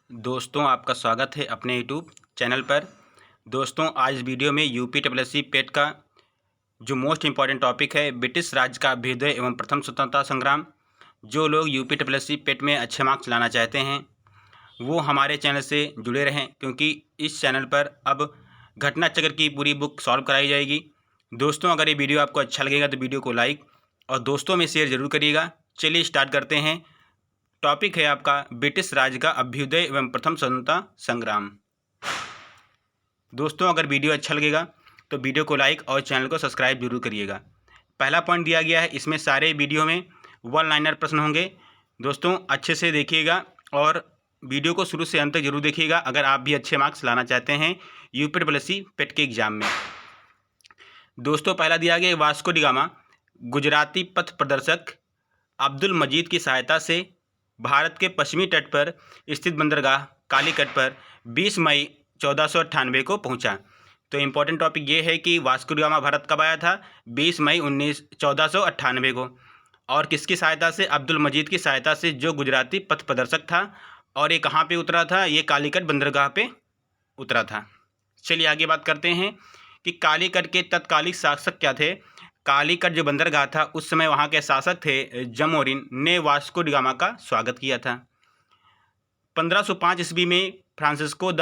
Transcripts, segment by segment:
दोस्तों, आपका स्वागत है अपने यूट्यूब चैनल पर। दोस्तों, आज वीडियो में यूपीएससी पेट का जो मोस्ट इम्पॉर्टेंट टॉपिक है, ब्रिटिश राज का अभ्युदय एवं प्रथम स्वतंत्रता संग्राम। जो लोग यूपीएससी पेट में अच्छे मार्क्स लाना चाहते हैं वो हमारे चैनल से जुड़े रहें, क्योंकि इस चैनल पर अब घटना चक्र की पूरी बुक सॉल्व कराई जाएगी। दोस्तों, अगर ये वीडियो आपको अच्छा लगेगा तो वीडियो को लाइक और दोस्तों में शेयर ज़रूर करिएगा। चलिए स्टार्ट करते हैं। टॉपिक है आपका ब्रिटिश राज का अभ्युदय एवं प्रथम स्वतंत्रता संग्राम। दोस्तों, अगर वीडियो अच्छा लगेगा तो वीडियो को लाइक और चैनल को सब्सक्राइब जरूर करिएगा। पहला पॉइंट दिया गया है, इसमें सारे वीडियो में वन लाइनर प्रश्न होंगे। दोस्तों, अच्छे से देखिएगा और वीडियो को शुरू से अंत तक जरूर देखिएगा अगर आप भी अच्छे मार्क्स लाना चाहते हैं यूपीएससी पेट के एग्जाम में। दोस्तों, पहला दिया गया वास्को डी गामा गुजराती पथ प्रदर्शक अब्दुल मजीद की सहायता से भारत के पश्चिमी तट पर स्थित बंदरगाह कालीकट पर 20 मई 1498 को पहुंचा। तो इम्पोर्टेंट टॉपिक ये है कि वास्को डी गामा भारत कब आया था? 20 मई 1498 को। और किसकी सहायता से? अब्दुल मजीद की सहायता से, जो गुजराती पथ प्रदर्शक था। और ये कहाँ पे उतरा था? ये कालीकट बंदरगाह पे उतरा था। चलिए आगे बात करते हैं कि कालीकट के तत्कालिक शासक क्या थे। कालीकट जो बंदरगाह था उस समय वहाँ के शासक थे जमोरिन ने वास्को डी गामा का स्वागत किया था। 1505 ईस्वी में फ्रांसिस्को द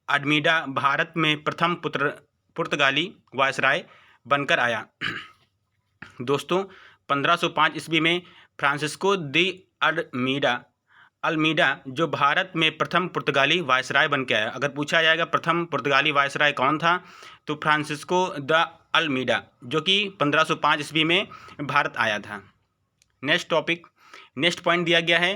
अल्मीडा भारत में प्रथम पुर्तगाली वायसराय बनकर आया। दोस्तों, 1505 ईस्वी में फ्रांसिस्को द अल्मीडा जो भारत में प्रथम पुर्तगाली वायसराय बन के आया। अगर पूछा जाएगा प्रथम पुर्तगाली वायसराय कौन था तो फ्रांसिस्को द अल्मीडा, जो कि 1505 ईस्वी में भारत आया था। नेक्स्ट पॉइंट दिया गया है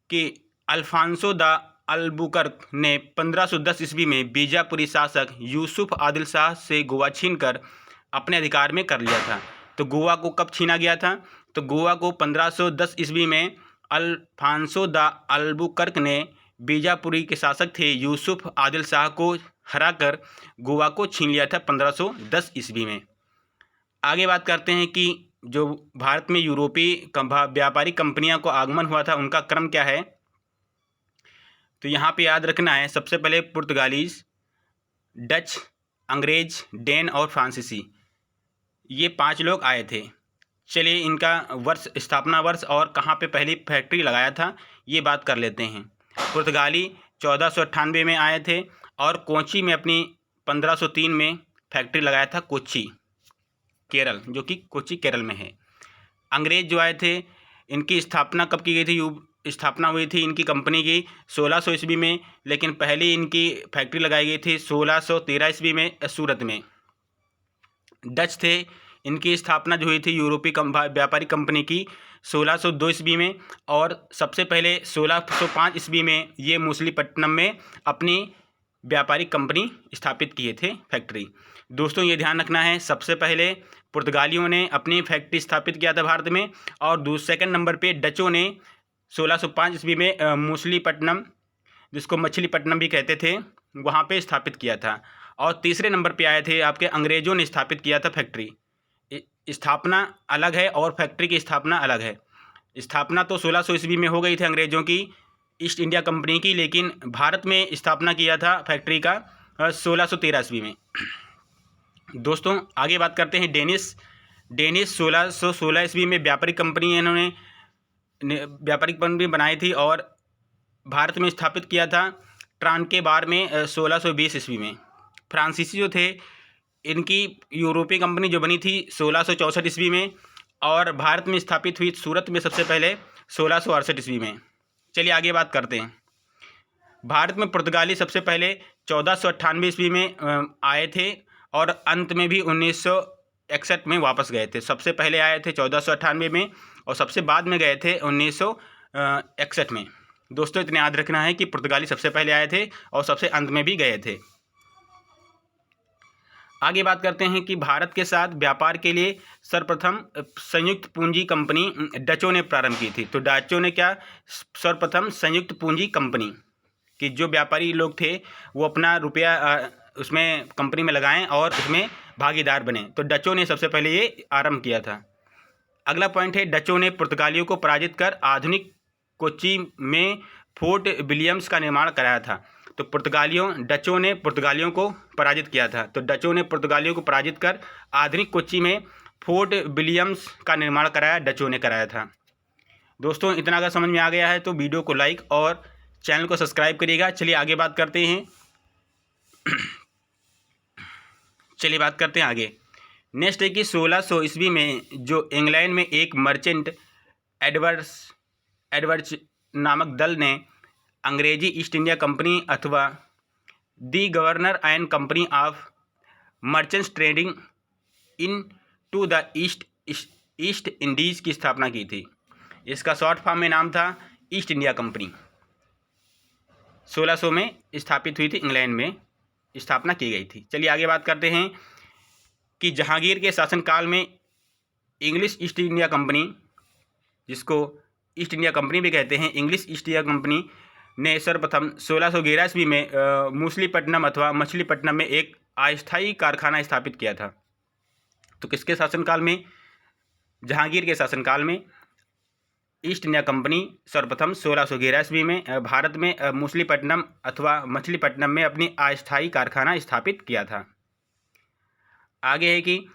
कि अल्फांसो द अल्बुकर्क ने 1510 ईस्वी में बीजापुरी शासक यूसुफ आदिल शाह से गोवा छीनकर अपने अधिकार में कर लिया था। तो गोवा को कब छीना गया था? तो गोवा को 1510 ईस्वी में अल्फांसो द अल्बुकर्क ने, बीजापुरी के शासक थे यूसुफ आदिल शाह को हराकर गोवा को छीन लिया था 1510 ईस्वी में। आगे बात करते हैं कि जो भारत में यूरोपीय व्यापारी कंपनियों को आगमन हुआ था उनका क्रम क्या है। तो यहाँ पे याद रखना है, सबसे पहले पुर्तगालीज, डच, अंग्रेज, डेन और फ्रांसीसी, ये 5 लोग आए थे। चलिए इनका वर्ष, स्थापना वर्ष और कहाँ पे पहली फैक्ट्री लगाया था ये बात कर लेते हैं। पुर्तगाली 1498 में आए थे और कोच्चि में अपनी 1503 में फैक्ट्री लगाया था, कोच्चि केरल, जो कि कोच्चि केरल में है। अंग्रेज जो आए थे, इनकी स्थापना कब की गई थी? स्थापना हुई थी इनकी कंपनी की 1600 ईस्वी में, लेकिन पहली इनकी फैक्ट्री लगाई गई थी 1613 ईस्वी में सूरत में। डच थे, इनकी स्थापना जो हुई थी यूरोपीय व्यापारी कंपनी की 1602 ईस्वी में, और सबसे पहले 1605 ईस्वी में ये मूसलीपट्टनम में अपनी व्यापारिक कंपनी स्थापित किए थे, फैक्ट्री। दोस्तों, ये ध्यान रखना है, सबसे पहले पुर्तगालियों ने अपनी फैक्ट्री स्थापित किया था भारत में, और सेकंड नंबर पे डचों ने 1605 ईस्वी में मूसलीपट्टनम, जिसको मछलीपट्टनम भी कहते थे, वहाँ पे स्थापित किया था। और तीसरे नंबर पे आए थे आपके अंग्रेज़ों ने स्थापित किया था फैक्ट्री। स्थापना अलग है और फैक्ट्री की स्थापना अलग है। स्थापना तो 1600 ईस्वी में हो गई थी अंग्रेज़ों की, ईस्ट इंडिया कंपनी की, लेकिन भारत में स्थापना किया था फैक्ट्री का 1613 ईस्वी में। दोस्तों, आगे बात करते हैं डेनिश 1616 ईस्वी में व्यापारिक कंपनी इन्होंने व्यापारिक कंपनी बनाई थी और भारत में स्थापित किया था ट्रांकेबार में 1620 ईस्वी में। फ्रांसीसी जो थे, इनकी यूरोपीय कंपनी जो बनी थी 1664 ईस्वी में, और भारत में स्थापित हुई सूरत में सबसे पहले 1668 ईस्वी में। चलिए आगे बात करते हैं। भारत में पुर्तगाली सबसे पहले 1498 ईस्वी में आए थे और अंत में भी 1961 में वापस गए थे। सबसे पहले आए थे 1498 में और सबसे बाद में गए थे 1961 में। दोस्तों, इतने याद रखना है कि पुर्तगाली सबसे पहले आए थे और सबसे अंत में भी गए थे। आगे बात करते हैं कि भारत के साथ व्यापार के लिए सर्वप्रथम संयुक्त पूंजी कंपनी डचों ने प्रारंभ की थी। तो डचों ने क्या, सर्वप्रथम संयुक्त पूंजी कंपनी कि जो व्यापारी लोग थे वो अपना रुपया उसमें कंपनी में लगाएं और उसमें भागीदार बने। तो डचों ने सबसे पहले ये आरंभ किया था। अगला पॉइंट है, डचों ने पुर्तगालियों को पराजित कर आधुनिक कोच्चि में फोर्ट विलियम्स का निर्माण कराया था। तो डचों ने पुर्तगालियों को पराजित किया था। तो डचों ने पुर्तगालियों को पराजित कर आधुनिक कोच्चि में फोर्ट विलियम्स का निर्माण कराया, डचों ने कराया था। दोस्तों, इतना अगर समझ में आ गया है तो वीडियो को लाइक और चैनल को सब्सक्राइब करिएगा। चलिए आगे बात करते हैं। आगे। नेक्स्ट है कि 1600 ईस्वी में जो इंग्लैंड में एक मर्चेंट एडवर्ड्स नामक दल ने अंग्रेजी ईस्ट इंडिया कंपनी अथवा the governor and company of merchants trading into the East Indies की स्थापना की थी। इसका शॉर्ट फॉर्म में नाम था ईस्ट इंडिया कंपनी। 1600 में स्थापित हुई थी, इंग्लैंड में स्थापना की गई थी। चलिए आगे बात करते हैं कि जहांगीर के शासनकाल में इंग्लिश ईस्ट इंडिया कंपनी, जिसको ईस्ट इंडिया कंपनी भी कहते हैं, इंग्लिश ईस्ट इंडिया कंपनी ने सर्वप्रथम 1611 ईस्वी में मूसलीपट्टनम अथवा मछलीपट्टनम में एक अस्थायी कारखाना स्थापित किया था। तो किसके शासनकाल में? जहांगीर के शासनकाल में ईस्ट इंडिया कंपनी सर्वप्रथम 1611 ईस्वी में भारत में मूसलीपट्टनम अथवा मछलीपट्टनम में अपनी अस्थायी कारखाना स्थापित किया था। आगे है कि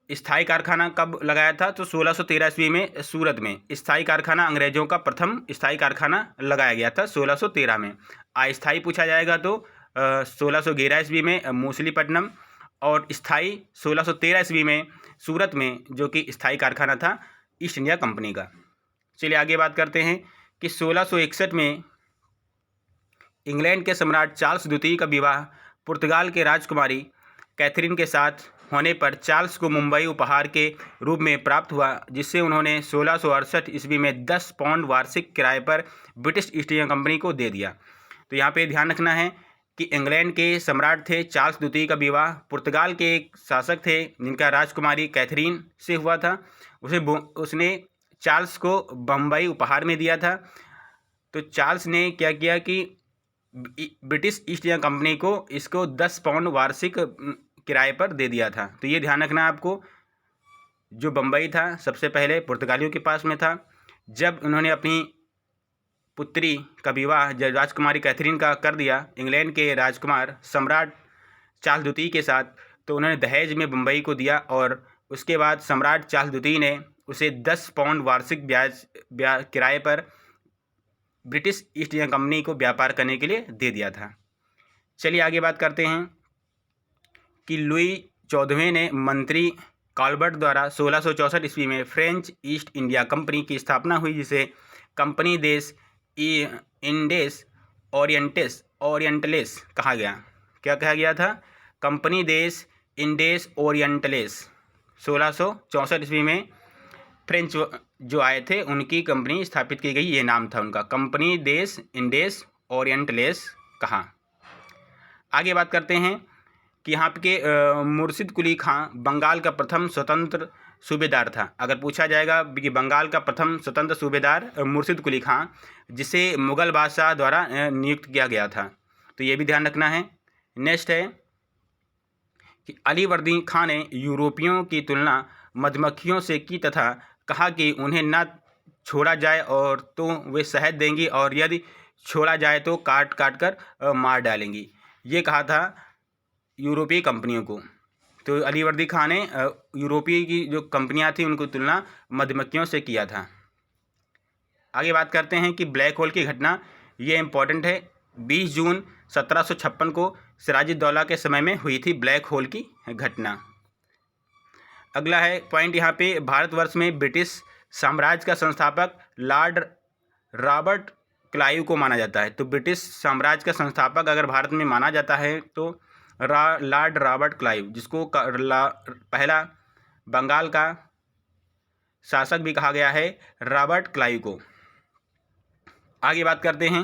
स्थायी कारखाना कब लगाया था? तो 1613 ईस्वी में सूरत में स्थायी कारखाना, अंग्रेजों का प्रथम स्थायी कारखाना लगाया गया था 1613 में। अस्थायी पूछा जाएगा तो 1611 ईस्वी में मूसलीपट्टनम और स्थायी 1613 ईस्वी में सूरत में, जो कि स्थायी कारखाना था ईस्ट इंडिया कंपनी का। चलिए आगे बात करते हैं कि 1661 में इंग्लैंड के सम्राट चार्ल्स द्वितीय का विवाह पुर्तगाल के राजकुमारी कैथरीन के साथ होने पर चार्ल्स को मुंबई उपहार के रूप में प्राप्त हुआ, जिससे उन्होंने 1668 ईस्वी में 10 पाउंड वार्षिक किराए पर ब्रिटिश ईस्ट इंडिया कंपनी को दे दिया। तो यहाँ पे ध्यान रखना है कि इंग्लैंड के सम्राट थे चार्ल्स द्वितीय का विवाह पुर्तगाल के एक शासक थे जिनका राजकुमारी कैथरीन से हुआ था। उसने चार्ल्स को बम्बई उपहार में दिया था। तो चार्ल्स ने क्या किया कि ब्रिटिश ईस्ट इंडिया कंपनी को इसको 10 पाउंड वार्षिक किराए पर दे दिया था। तो ये ध्यान रखना है आपको। जो बम्बई था सबसे पहले पुर्तगालियों के पास में था। जब उन्होंने अपनी पुत्री का विवाह राजकुमारी कैथरीन का कर दिया इंग्लैंड के राजकुमार सम्राट चार्ल्स द्वितीय के साथ, तो उन्होंने दहेज में बम्बई को दिया और उसके बाद सम्राट चार्ल्स द्वितीय ने उसे 10 पाउंड वार्षिक ब्याज किराए पर ब्रिटिश ईस्ट इंडिया कंपनी को व्यापार करने के लिए दे दिया था। चलिए आगे बात करते हैं कि लुई 14वें ने मंत्री कॉलबर्ट द्वारा 1664 ईस्वी में फ्रेंच ईस्ट इंडिया कंपनी की स्थापना हुई, जिसे कंपनी देश इंडेस ओरिएंटलेस कहा गया। क्या कहा गया था? कंपनी देश इंडेस ओरिएंटलेस। 1664 ईस्वी में फ्रेंच जो आए थे उनकी कंपनी स्थापित की गई, ये नाम था उनका, कंपनी देश इंडेस ओरिएंटलेस कहा। आगे बात करते हैं कि यहाँ के मुर्शिद कुली खां बंगाल का प्रथम स्वतंत्र सूबेदार था। अगर पूछा जाएगा कि बंगाल का प्रथम स्वतंत्र सूबेदार मुर्शिद कुली खां, जिसे मुग़ल बादशाह द्वारा नियुक्त किया गया था, तो ये भी ध्यान रखना है। नेक्स्ट है कि अलीवर्दी खां ने यूरोपियों की तुलना मधुमक्खियों से की तथा कहा कि उन्हें न छोड़ा जाए और तो वे शहद देंगी और यदि छोड़ा जाए तो काट काट कर मार डालेंगी। ये कहा था यूरोपीय कंपनियों को। तो अलीवर्दी खां ने यूरोपीय की जो कंपनियां थी उनको तुलना मधुमक्खियों से किया था। आगे बात करते हैं कि ब्लैक होल की घटना, ये इम्पॉर्टेंट है। 20 जून 1756 को सिराजुद्दौला के समय में हुई थी ब्लैक होल की घटना। अगला है पॉइंट यहाँ पे, भारतवर्ष में ब्रिटिश साम्राज्य का संस्थापक लॉर्ड रॉबर्ट क्लाइव को माना जाता है। तो ब्रिटिश साम्राज्य का संस्थापक अगर भारत में माना जाता है तो लॉर्ड रॉबर्ट क्लाइव, जिसको पहला बंगाल का शासक भी कहा गया है, रॉबर्ट क्लाइव को। आगे बात करते हैं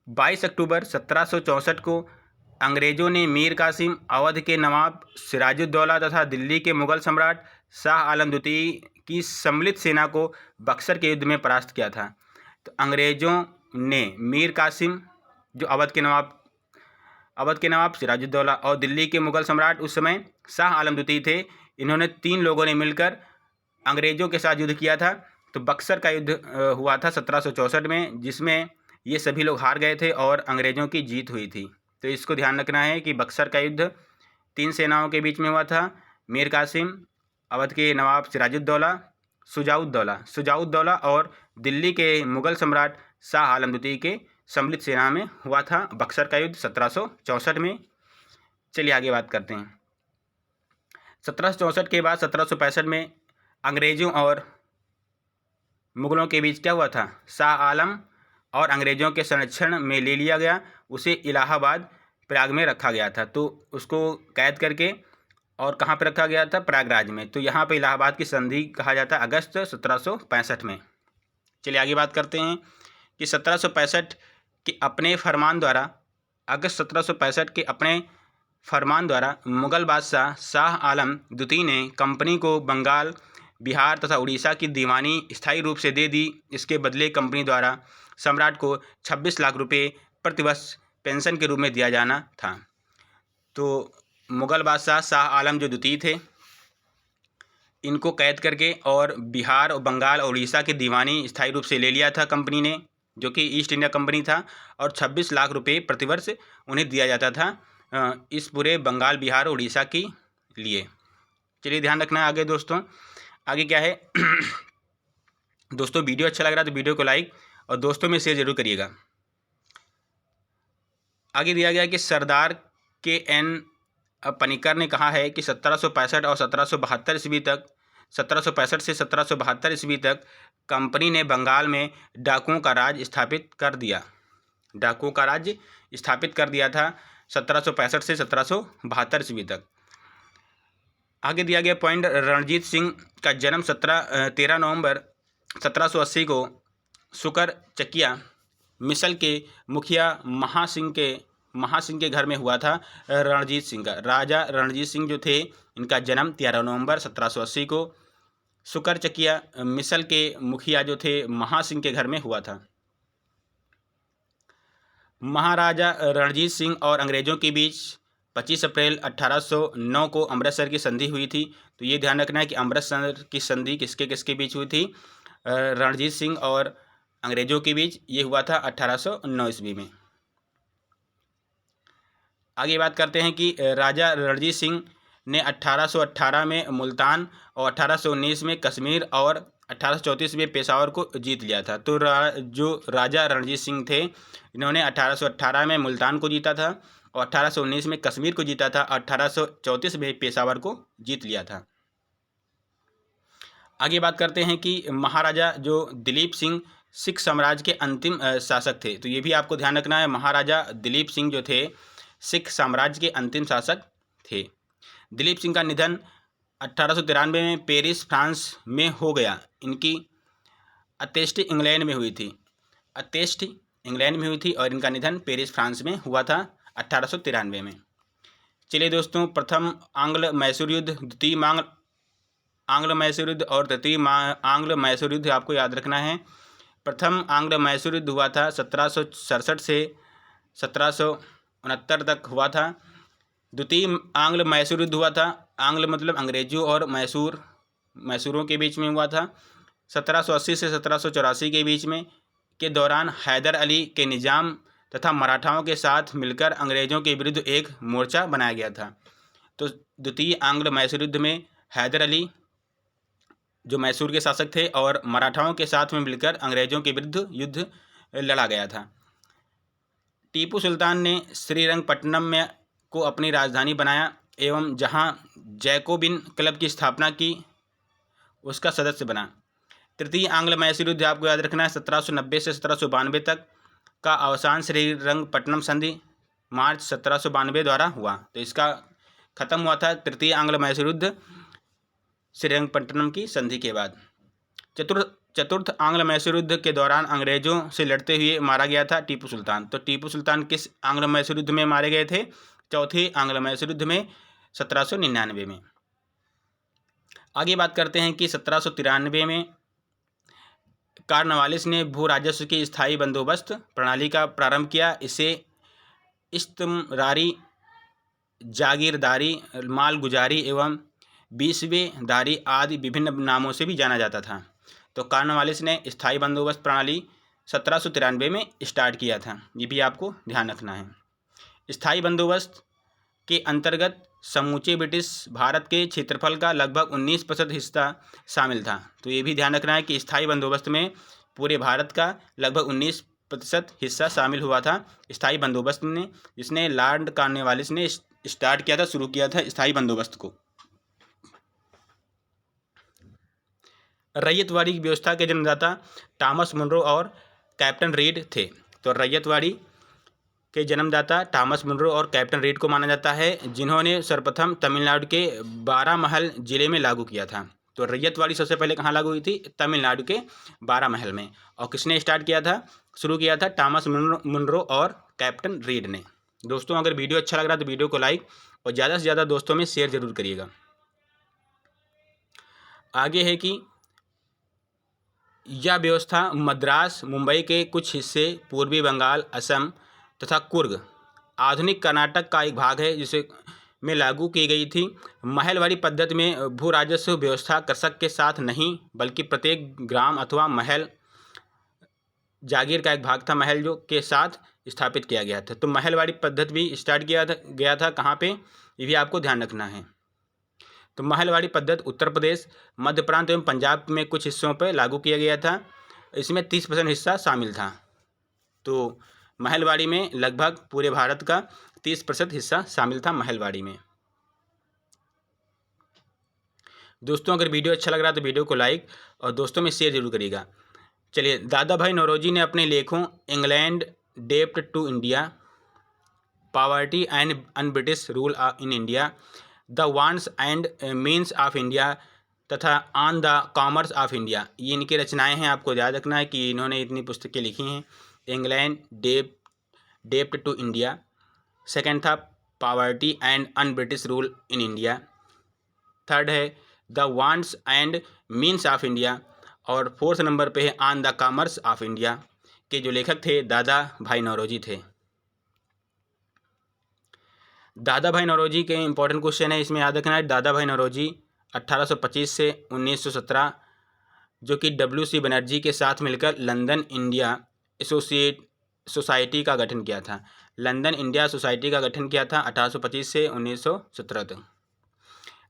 22 अक्टूबर 1764 को अंग्रेज़ों ने मीर कासिम, अवध के नवाब सिराजुद्दौला तथा दिल्ली के मुग़ल सम्राट शाह आलम द्वितीय की सम्मिलित सेना को बक्सर के युद्ध में परास्त किया था। तो अंग्रेज़ों ने मीर कासिम, जो अवध के नवाब सिराजुद्दौला और दिल्ली के मुग़ल सम्राट उस समय शाह आलम द्वितीय थे, इन्होंने 3 लोगों ने मिलकर अंग्रेज़ों के साथ युद्ध किया था तो बक्सर का युद्ध हुआ था 1764 में, जिसमें ये सभी लोग हार गए थे और अंग्रेज़ों की जीत हुई थी। तो इसको ध्यान रखना है कि बक्सर का युद्ध 3 सेनाओं के बीच में हुआ था। मीर कासिम, अवध के नवाब सिराजुद्दौला, शुजाउद्दौला और दिल्ली के मुग़ल सम्राट शाह आलम द्वितीय के सम्मिलित सेना में हुआ था बक्सर का युद्ध 1764 में। चलिए आगे बात करते हैं। 1764 के बाद 1765 में अंग्रेज़ों और मुग़लों के बीच क्या हुआ था? शाह आलम और अंग्रेज़ों के संरक्षण में ले लिया गया। उसे इलाहाबाद प्रयाग में रखा गया था। तो उसको कैद करके और कहाँ पर रखा गया था? प्रयागराज में। तो यहाँ पे इलाहाबाद की संधि कहा जाता है अगस्त 1765 में। चलिए आगे बात करते हैं कि 1765 के अपने फरमान द्वारा अगस्त 1765 के अपने फरमान द्वारा मुग़ल बादशाह शाह आलम द्वितीय ने कंपनी को बंगाल, बिहार तथा उड़ीसा की दीवानी स्थायी रूप से दे दी। इसके बदले कंपनी द्वारा सम्राट को 26 लाख रुपए प्रतिवर्ष पेंशन के रूप में दिया जाना था। तो मुग़ल बादशाह शाह आलम जो द्वितीय थे, इनको कैद करके और बिहार और बंगाल और उड़ीसा की दीवानी स्थायी रूप से ले लिया था कंपनी ने, जो कि ईस्ट इंडिया कंपनी था, और 26 लाख रुपए प्रतिवर्ष उन्हें दिया जाता था इस पूरे बंगाल, बिहार और उड़ीसा के लिए। चलिए ध्यान रखना है आगे दोस्तों। आगे क्या है दोस्तों, वीडियो अच्छा लग रहा है तो वीडियो को लाइक और दोस्तों में शेयर जरूर करिएगा। आगे दिया गया कि सरदार के एन पनिकर ने कहा है कि 1765 और 1772 ईस्वी तक 1765 से 1772 ईस्वी तक कंपनी ने बंगाल में डाकुओं का राज स्थापित कर दिया। डाकुओं का राज्य स्थापित कर दिया था 1765 से 1772 ईस्वी तक। आगे दिया गया पॉइंट, रणजीत सिंह का जन्म 13 नवंबर 1780 को सुकर चकिया मिसल के मुखिया महासिंह के घर में हुआ था। रणजीत सिंह का राजा रणजीत सिंह जो थे, इनका जन्म 13 नवंबर 1780 को सुकर चकिया मिसल के मुखिया जो थे महासिंह के घर में हुआ था। महाराजा रणजीत सिंह और अंग्रेज़ों के बीच 25 अप्रैल 1809 को अमृतसर की संधि हुई थी। तो ये ध्यान रखना है कि अमृतसर की संधि किसके किसके बीच हुई थी? रणजीत सिंह और अंग्रेज़ों के बीच ये हुआ था 1809 ईस्वी में। आगे बात करते हैं कि राजा रणजीत सिंह ने 1818 में मुल्तान और 1819 में कश्मीर और 1834 में पेशावर को जीत लिया था। तो जो राजा रणजीत सिंह थे, इन्होंने 1818 में मुल्तान को जीता था और 1819 में कश्मीर को जीता था, 1834 में पेशावर को जीत लिया था। आगे बात करते हैं कि महाराजा जो दिलीप सिंह सिख साम्राज्य के अंतिम शासक थे। तो ये भी आपको ध्यान रखना है, महाराजा दिलीप सिंह जो थे सिख साम्राज्य के अंतिम शासक थे। दिलीप सिंह का निधन 1893 में पेरिस, फ्रांस में हो गया। इनकी अंत्येष्टि इंग्लैंड में हुई थी और इनका निधन पेरिस, फ्रांस में हुआ था 1893 में। चलिए दोस्तों, प्रथम आंग्ल मैसूर युद्ध, द्वितीय आंग्ल मैसूर युद्ध और तृतीय आंग्ल मैसूर युद्ध आपको याद रखना है। प्रथम आंग्ल मैसूर युद्ध हुआ था 1767 से 1769 तक हुआ था। द्वितीय आंग्ल मैसूर युद्ध हुआ था, आंग्ल मतलब अंग्रेजों और मैसूरों के बीच में हुआ था 1780 से 1784 के बीच में। के दौरान हैदर अली के निज़ाम तथा मराठाओं के साथ मिलकर अंग्रेज़ों के विरुद्ध एक मोर्चा बनाया गया था। तो द्वितीय आंग्ल मैसूर युद्ध में हैदर अली जो मैसूर के शासक थे और मराठाओं के साथ में मिलकर अंग्रेज़ों के विरुद्ध युद्ध लड़ा गया था। टीपू सुल्तान ने श्रीरंगपट्टनम में को अपनी राजधानी बनाया एवं जहां जैकोबिन क्लब की स्थापना की, उसका सदस्य बना। तृतीय आंग्ल मैसूर युद्ध आपको याद रखना है 1790 से 1792 तक का अवसान श्रीरंगपट्टनम संधि मार्च 1792 द्वारा हुआ। तो इसका खत्म हुआ था तृतीय आंग्ल मैसूर युद्ध श्रीरंगपट्टनम की संधि के बाद। चतुर्थ आंग्ल मैसूर युद्ध के दौरान अंग्रेजों से लड़ते हुए मारा गया था टीपू सुल्तान। तो टीपू सुल्तान किस आंग्ल मैसूर युद्ध में मारे गए थे? चौथे आंग्ल मैसूर युद्ध में 1799 में। आगे बात करते हैं कि 1793 में कॉर्नवालिस ने भू राजस्व की स्थायी बंदोबस्त प्रणाली का प्रारंभ किया। इसे इस्तमरारी, जागीरदारी, मालगुजारी एवं बीसवेदारी आदि विभिन्न नामों से भी जाना जाता था। तो कॉर्नवालिस ने स्थायी बंदोबस्त प्रणाली 1793 में स्टार्ट किया था। ये भी आपको ध्यान रखना है। स्थायी बंदोबस्त के अंतर्गत समूचे ब्रिटिश भारत के क्षेत्रफल का लगभग 19% हिस्सा शामिल था। तो ये भी ध्यान रखना है कि स्थायी बंदोबस्त में पूरे भारत का लगभग 19% हिस्सा शामिल हुआ था स्थायी बंदोबस्त में, जिसने लॉर्ड कॉर्नवालिस ने स्टार्ट किया था, शुरू किया था स्थायी बंदोबस्त को। रैयतवाड़ी की व्यवस्था के जन्मदाता थॉमस मुनरो और कैप्टन रीड थे। तो रैयतवाड़ी के जन्मदाता थॉमस मुनरो और कैप्टन रीड को माना जाता है, जिन्होंने सर्वप्रथम तमिलनाडु के बारामहल जिले में लागू किया था। तो रैयतवाड़ी सबसे पहले कहाँ लागू हुई थी? तमिलनाडु के बारामहल में। और किसने स्टार्ट किया था, शुरू किया था? थॉमस मुनरो और कैप्टन रीड ने। दोस्तों, अगर वीडियो अच्छा लग रहा है तो वीडियो को लाइक और ज़्यादा से ज़्यादा दोस्तों में शेयर जरूर करिएगा। आगे है कि यह व्यवस्था मद्रास, मुंबई के कुछ हिस्से, पूर्वी बंगाल, असम तथा कुर्ग, आधुनिक कर्नाटक का एक भाग है, जिसे में लागू की गई थी। महलवाड़ी पद्धति में भू राजस्व व्यवस्था कृषक के साथ नहीं, बल्कि प्रत्येक ग्राम अथवा महल जागीर का एक भाग था, महल जो के साथ स्थापित किया गया था। तो महलवाड़ी पद्धति भी स्टार्ट किया गया था कहाँ पे, ये भी आपको ध्यान रखना है। तो महलवाड़ी पद्धति उत्तर प्रदेश, मध्य प्रांत एवं पंजाब में कुछ हिस्सों पर लागू किया गया था। इसमें 30% हिस्सा शामिल था। तो महलवाड़ी में लगभग पूरे भारत का 30% हिस्सा शामिल था महलवाड़ी में। दोस्तों, अगर वीडियो अच्छा लग रहा है तो वीडियो को लाइक और दोस्तों में शेयर जरूर करिएगा। चलिए, दादा भाई नौरोजी ने अपने लेखों इंग्लैंड डेप्ट to India, poverty and un British rule in India, the wants and means of India तथा on the commerce of India, ये इनकी रचनाएं हैं। आपको याद रखना है कि इन्होंने इतनी पुस्तकें लिखी हैं। इंग्लैंड डेप्ट टू इंडिया, सेकंड था poverty and un British rule in India, third है the wants and means of India, और फोर्थ नंबर पे है on the commerce of India, के जो लेखक थे दादा भाई नौरोजी थे। दादा भाई नौरोजी के इंपॉर्टेंट क्वेश्चन है, इसमें याद रखना है। दादा भाई नौरोजी 1825 से 1917, जो कि WC बनर्जी के साथ मिलकर लंदन इंडिया सोसाइटी का गठन किया था। लंदन इंडिया सोसाइटी का गठन किया था 1825 से 1917 तक।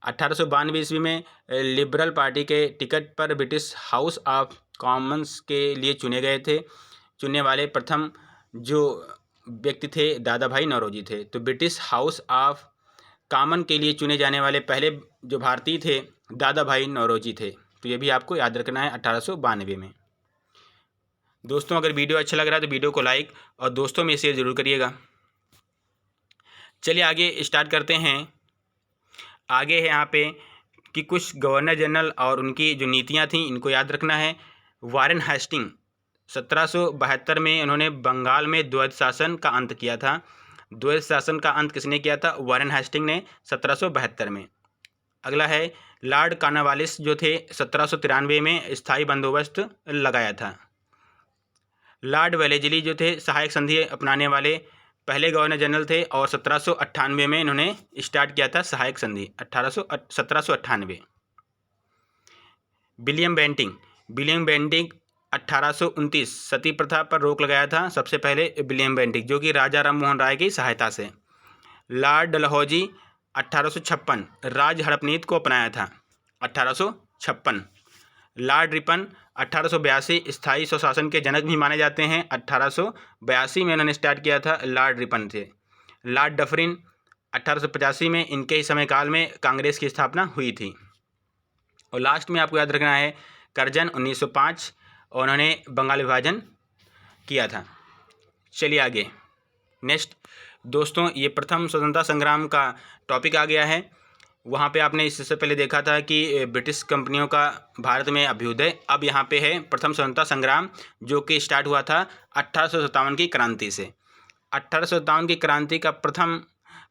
1892 ईस्वी में लिबरल पार्टी के टिकट पर ब्रिटिश हाउस ऑफ कॉमन्स के लिए चुने गए थे। चुनने वाले प्रथम जो व्यक्ति थे दादा भाई नौरोजी थे। तो ब्रिटिश हाउस ऑफ कॉमन के लिए चुने जाने वाले पहले जो भारतीय थे दादा भाई नौरोजी थे। तो ये भी आपको याद रखना है 1892 में। दोस्तों, अगर वीडियो अच्छा लग रहा है तो वीडियो को लाइक और दोस्तों में शेयर जरूर करिएगा। चलिए आगे स्टार्ट करते हैं। आगे है यहाँ पे कि कुछ गवर्नर जनरल और उनकी जो नीतियाँ थीं इनको याद रखना है। वारेन हेस्टिंग 1772 में उन्होंने बंगाल में द्वैध शासन का अंत किया था। द्वैध शासन का अंत किसने किया था? वारेन हेस्टिंग ने 1772 में। अगला है लॉर्ड कॉर्नवालिस जो थे 1793 में स्थायी बंदोबस्त लगाया था। लॉर्ड वेलेस्ली जो थे सहायक संधि अपनाने वाले पहले गवर्नर जनरल थे और 1798 में इन्होंने स्टार्ट किया था सहायक संधि 1798। विलियम बेंटिंक 1829 सती प्रथा पर रोक लगाया था सबसे पहले विलियम बेंटिंक, जो कि राजा राम मोहन राय की सहायता से। लॉर्ड डलहौजी 1856 राज हड़प नीति को अपनाया था 1856। लॉर्ड रिपन 1882 स्थायी स्वशासन के जनक भी माने जाते हैं। 1882 में उन्होंने स्टार्ट किया था, लॉर्ड रिपन थे। लॉर्ड डफरिन 1885 में, इनके ही समय काल में कांग्रेस की स्थापना हुई थी। और लास्ट में आपको याद रखना है कर्जन 1905, और उन्होंने बंगाल विभाजन किया था। चलिए आगे नेक्स्ट। दोस्तों, ये प्रथम स्वतंत्रता संग्राम का टॉपिक आ गया है। वहाँ पे आपने इससे पहले देखा था कि ब्रिटिश कंपनियों का भारत में अभ्युदय। अब यहाँ पे है प्रथम स्वतंत्रता संग्राम, जो कि स्टार्ट हुआ था 1857 की क्रांति से। 1857 की क्रांति का प्रथम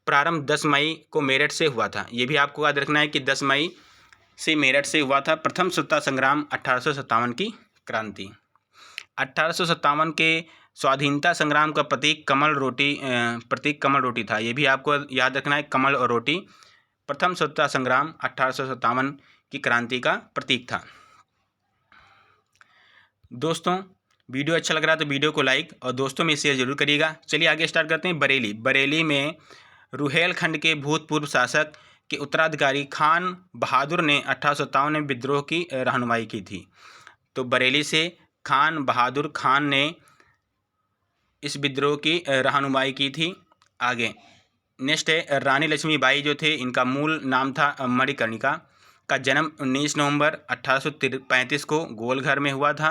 प्रारंभ 10 मई को मेरठ से हुआ था। ये भी आपको याद रखना है कि 10 मई से मेरठ से हुआ था प्रथम स्वतंत्रता संग्राम 1857 की क्रांति। 1857 के स्वाधीनता संग्राम का प्रतीक कमल रोटी था। ये भी आपको याद रखना है, कमल और रोटी प्रथम स्वतंत्रता संग्राम 1857 की क्रांति का प्रतीक था। दोस्तों वीडियो अच्छा लग रहा है तो वीडियो को लाइक और दोस्तों में शेयर जरूर करिएगा। चलिए आगे स्टार्ट करते हैं। बरेली में रुहेलखंड के भूतपूर्व शासक के उत्तराधिकारी खान बहादुर ने 1857 में विद्रोह की रहनुमाई की थी। तो बरेली से खान बहादुर खान ने इस विद्रोह की रहनुमाई की थी। आगे नेक्स्ट है रानी लक्ष्मीबाई जो थे, इनका मूल नाम था मणिकर्णिका। का जन्म 19 नवंबर 1835 को गोलघर में हुआ था,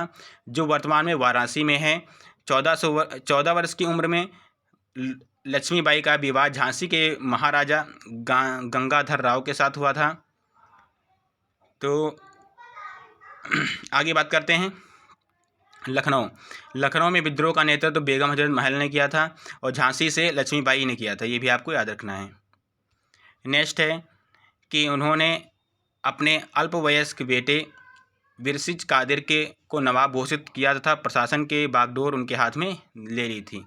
जो वर्तमान में वाराणसी में है। 14 वर्ष की उम्र में लक्ष्मीबाई का विवाह झांसी के महाराजा गंगाधर राव के साथ हुआ था। तो आगे बात करते हैं लखनऊ में विद्रोह का नेतृत्व तो बेगम हजरत महल ने किया था और झांसी से लक्ष्मीबाई ने किया था। ये भी आपको याद रखना है। नेक्स्ट है कि उन्होंने अपने अल्पवयस्क बेटे विरसिज कादिर को नवाब घोषित किया तथा प्रशासन के बागडोर उनके हाथ में ले ली थी।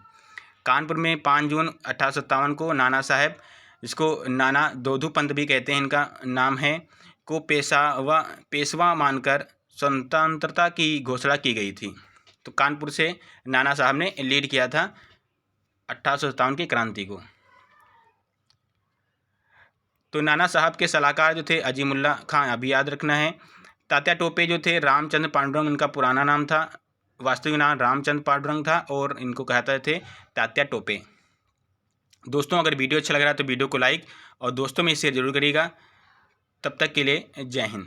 कानपुर में 5 जून 1857 को नाना साहब, जिसको नाना दोधू पंत भी कहते हैं, इनका नाम है, को पेशवा मानकर स्वतंत्रता की घोषणा की गई थी। तो कानपुर से नाना साहब ने लीड किया था 1857 की क्रांति को। तो नाना साहब के सलाहकार जो थे अजीमुल्ला खां, अभी याद रखना है। तात्या टोपे जो थे रामचंद्र पांडुरंग, इनका पुराना नाम था, वास्तविक नाम रामचंद्र पांडुरंग था और इनको कहते थे तात्या टोपे। दोस्तों अगर वीडियो अच्छा लग रहा है तो वीडियो को लाइक और दोस्तों में शेयर जरूर करिएगा। तब तक के लिए जय हिंद।